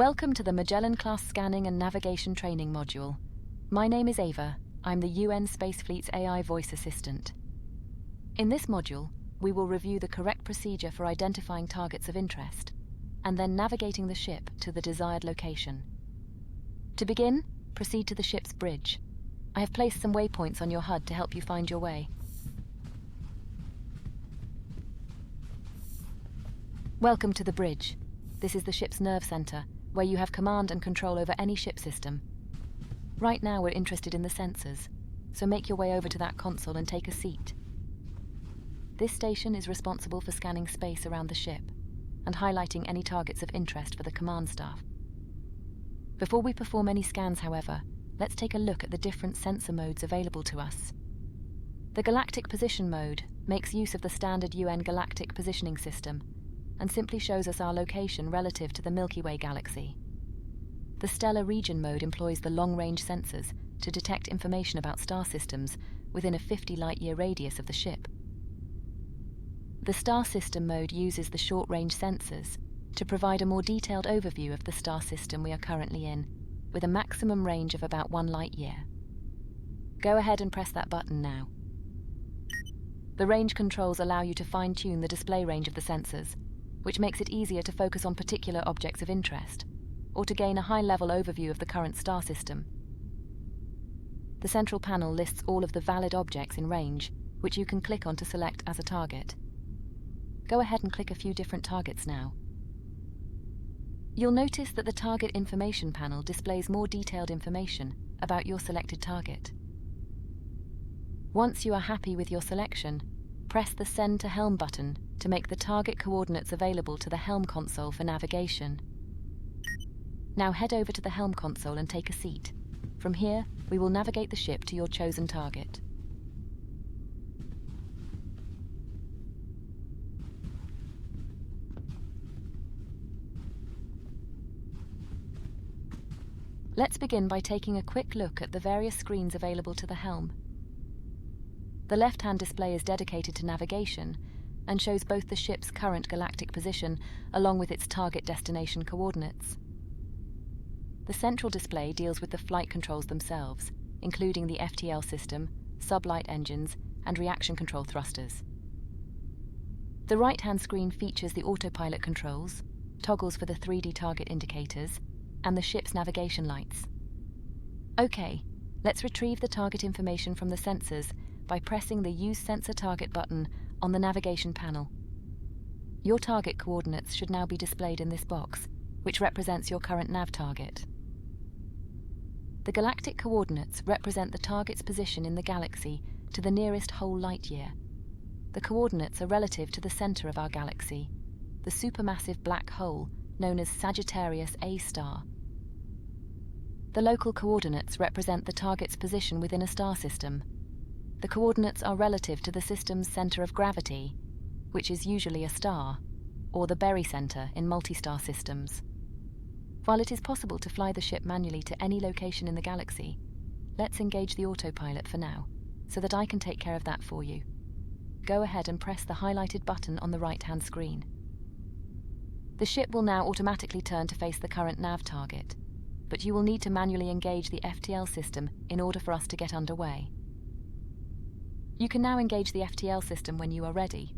Welcome to the Magellan-class scanning and navigation training module. My name is Ava. I'm the UN Space Fleet's AI voice assistant. In this module, we will review the correct procedure for identifying targets of interest, and then navigating the ship to the desired location. To begin, proceed to the ship's bridge. I have placed some waypoints on your HUD to help you find your way. Welcome to the bridge. This is the ship's nerve center, where you have command and control over any ship system. Right now we're interested in the sensors, so make your way over to that console and take a seat. This station is responsible for scanning space around the ship and highlighting any targets of interest for the command staff. Before we perform any scans, however, let's take a look at the different sensor modes available to us. The Galactic Position mode makes use of the standard UN Galactic Positioning System and simply shows us our location relative to the Milky Way galaxy. The Stellar Region mode employs the long-range sensors to detect information about star systems within a 50 light-year radius of the ship. The Star System mode uses the short-range sensors to provide a more detailed overview of the star system we are currently in, with a maximum range of about 1 light-year. Go ahead and press that button now. The range controls allow you to fine-tune the display range of the sensors, which makes it easier to focus on particular objects of interest, or to gain a high-level overview of the current star system. The central panel lists all of the valid objects in range, which you can click on to select as a target. Go ahead and click a few different targets now. You'll notice that the Target Information panel displays more detailed information about your selected target. Once you are happy with your selection, press the Send to Helm button to make the target coordinates available to the Helm console for navigation. Now head over to the Helm console and take a seat. From here, we will navigate the ship to your chosen target. Let's begin by taking a quick look at the various screens available to the helm. The left-hand display is dedicated to navigation and shows both the ship's current galactic position along with its target destination coordinates. The central display deals with the flight controls themselves, including the FTL system, sublight engines, and reaction control thrusters. The right-hand screen features the autopilot controls, toggles for the 3D target indicators, and the ship's navigation lights. Okay, let's retrieve the target information from the sensors by pressing the Use Sensor Target button on the navigation panel. Your target coordinates should now be displayed in this box, which represents your current nav target. The galactic coordinates represent the target's position in the galaxy to the nearest whole light year. The coordinates are relative to the center of our galaxy, the supermassive black hole known as Sagittarius A star. The local coordinates represent the target's position within a star system. The coordinates are relative to the system's center of gravity, which is usually a star, or the barycenter in multi-star systems. While it is possible to fly the ship manually to any location in the galaxy, let's engage the autopilot for now, so that I can take care of that for you. Go ahead and press the highlighted button on the right-hand screen. The ship will now automatically turn to face the current nav target, but you will need to manually engage the FTL system in order for us to get underway. You can now engage the FTL system when you are ready.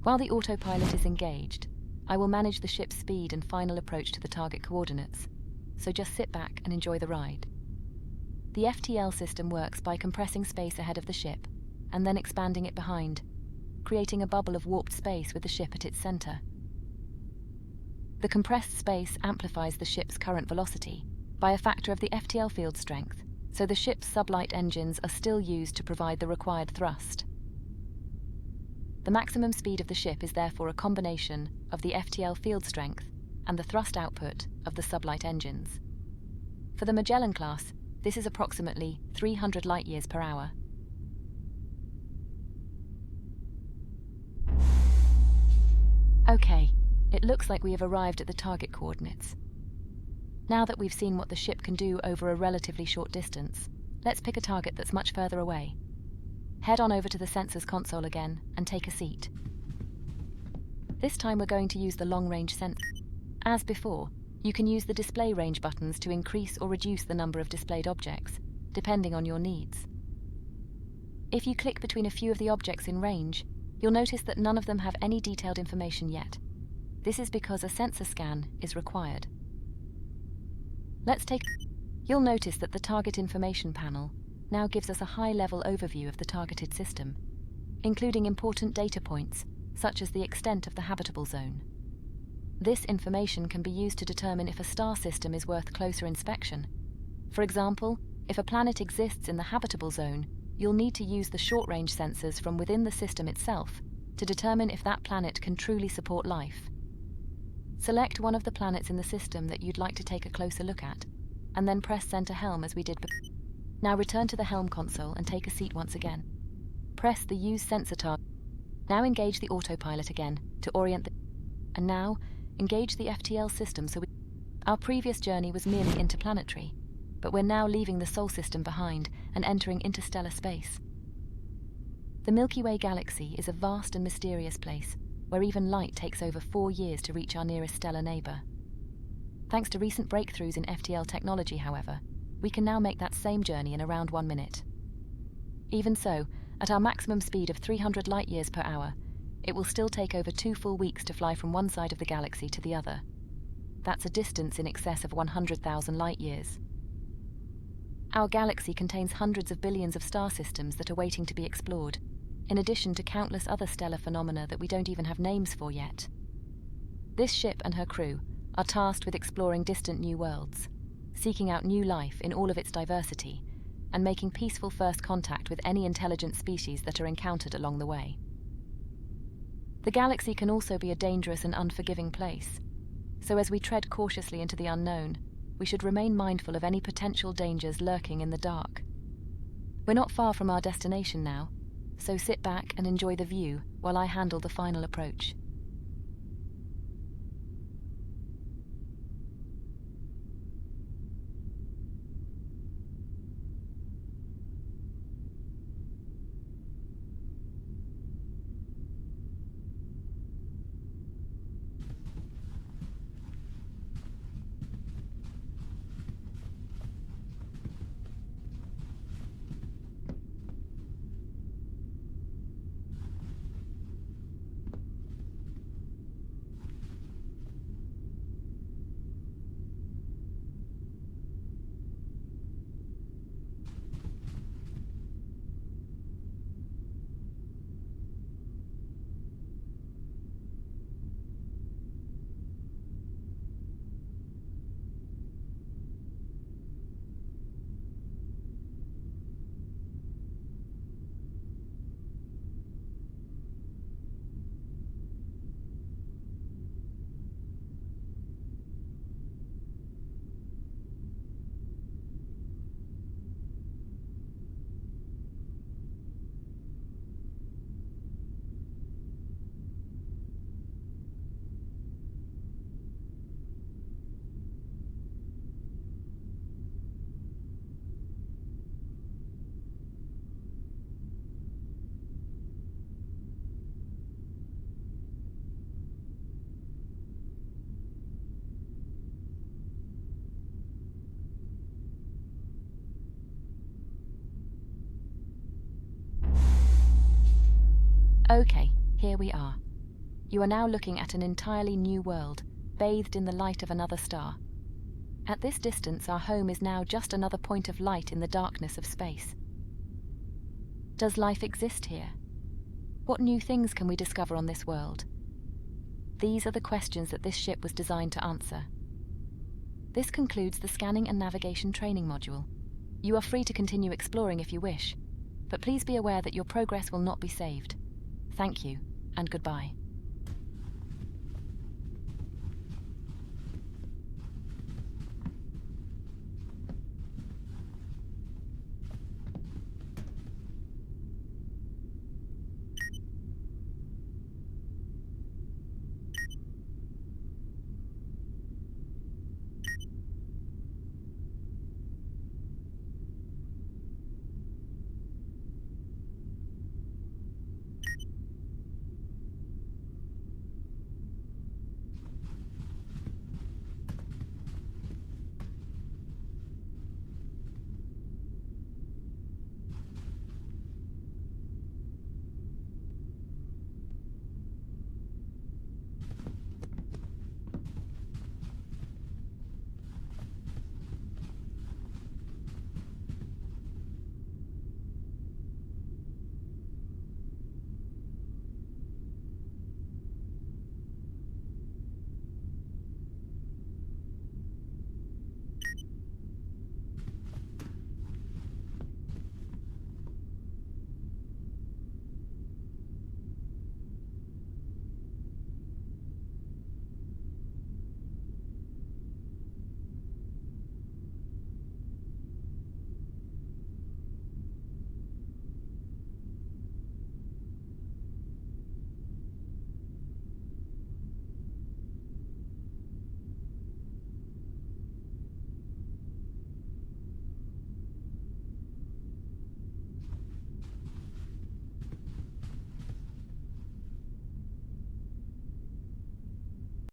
While the autopilot is engaged, I will manage the ship's speed and final approach to the target coordinates, so just sit back and enjoy the ride. The FTL system works by compressing space ahead of the ship and then expanding it behind, creating a bubble of warped space with the ship at its center. The compressed space amplifies the ship's current velocity, by a factor of the FTL field strength, so the ship's sublight engines are still used to provide the required thrust. The maximum speed of the ship is therefore a combination of the FTL field strength and the thrust output of the sublight engines. For the Magellan class, this is approximately 300 light-years per hour. Okay, it looks like we have arrived at the target coordinates. Now that we've seen what the ship can do over a relatively short distance, let's pick a target that's much further away. Head on over to the sensors console again and take a seat. This time we're going to use the long-range sensor. As before, you can use the display range buttons to increase or reduce the number of displayed objects, depending on your needs. If you click between a few of the objects in range, you'll notice that none of them have any detailed information yet. This is because a sensor scan is required. You'll notice that the Target Information panel now gives us a high-level overview of the targeted system, including important data points, such as the extent of the habitable zone. This information can be used to determine if a star system is worth closer inspection. For example, if a planet exists in the habitable zone, you'll need to use the short-range sensors from within the system itself to determine if that planet can truly support life. Select one of the planets in the system that you'd like to take a closer look at, and then press Center Helm as we did before. Now return to the Helm console and take a seat once again. Press the Use Sensor target. Now engage the autopilot again to orient and now engage the FTL system Our previous journey was merely interplanetary, but we're now leaving the Sol system behind and entering interstellar space. The Milky Way galaxy is a vast and mysterious place, where even light takes over 4 years to reach our nearest stellar neighbor. Thanks to recent breakthroughs in FTL technology, however, we can now make that same journey in around 1 minute. Even so, at our maximum speed of 300 light-years per hour, it will still take over 2 full weeks to fly from one side of the galaxy to the other. That's a distance in excess of 100,000 light-years. Our galaxy contains hundreds of billions of star systems that are waiting to be explored, in addition to countless other stellar phenomena that we don't even have names for yet. This ship and her crew are tasked with exploring distant new worlds, seeking out new life in all of its diversity, and making peaceful first contact with any intelligent species that are encountered along the way. The galaxy can also be a dangerous and unforgiving place, so as we tread cautiously into the unknown, we should remain mindful of any potential dangers lurking in the dark. We're not far from our destination now, so sit back and enjoy the view while I handle the final approach. Okay, here we are. You are now looking at an entirely new world, bathed in the light of another star. At this distance, our home is now just another point of light in the darkness of space. Does life exist here? What new things can we discover on this world? These are the questions that this ship was designed to answer. This concludes the scanning and navigation training module. You are free to continue exploring if you wish, but please be aware that your progress will not be saved. Thank you, and goodbye.